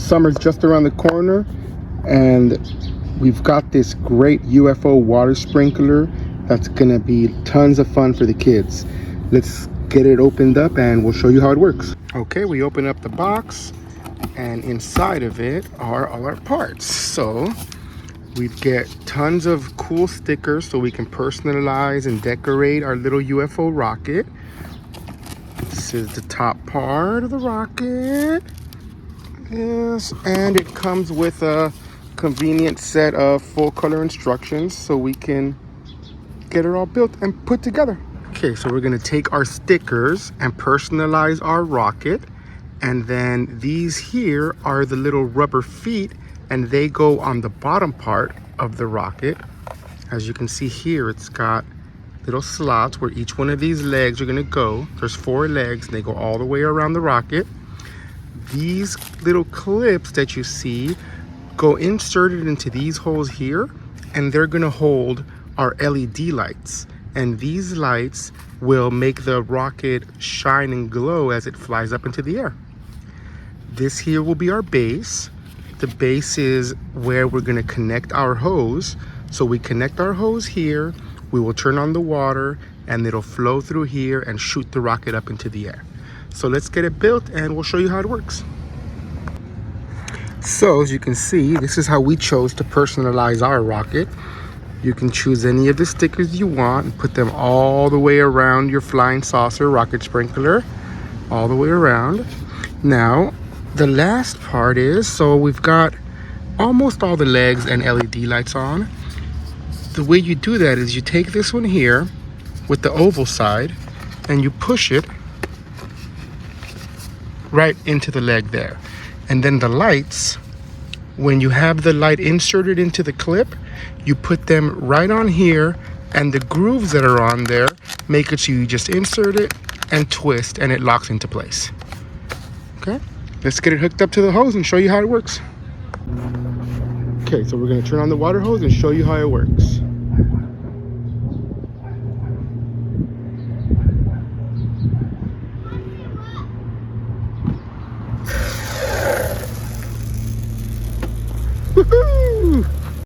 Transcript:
summer's just around the corner, and we've got this great UFO water sprinkler that's gonna be tons of fun for the kids. Let's get it opened up and we'll show you how it works. Okay, we open up the box, and inside of it are all our parts. So we get tons of cool stickers so we can personalize and decorate our little UFO rocket. This is the top part of the rocket. Yes, and it comes with a convenient set of full color instructions so we can get it all built and put together. Okay, so we're gonna take our stickers and personalize our rocket. And then these here are the little rubber feet, and they go on the bottom part of the rocket. As you can see here, it's got little slots where each one of these legs are gonna go. There's 4 legs, and they go all the way around the rocket. These little clips that you see go inserted into these holes here, and they're gonna hold our LED lights. And these lights will make the rocket shine and glow as it flies up into the air. This here will be our base. The base is where we're gonna connect our hose. So we connect our hose here, we will turn on the water, and it'll flow through here and shoot the rocket up into the air. So let's get it built and we'll show you how it works. So as you can see, this is how we chose to personalize our rocket. You can choose any of the stickers you want and put them all the way around your flying saucer rocket sprinkler, all the way around. Now, the last part is, so we've got almost all the legs and LED lights on. The way you do that is you take this one here with the oval side and you push it right into the leg there. And then the lights, when you have the light inserted into the clip, you put them right on here, and the grooves that are on there make it so you just insert it and twist and it locks into place. Okay, let's get it hooked up to the hose and show you how it works. Okay, so we're gonna turn on the water hose and show you how it works.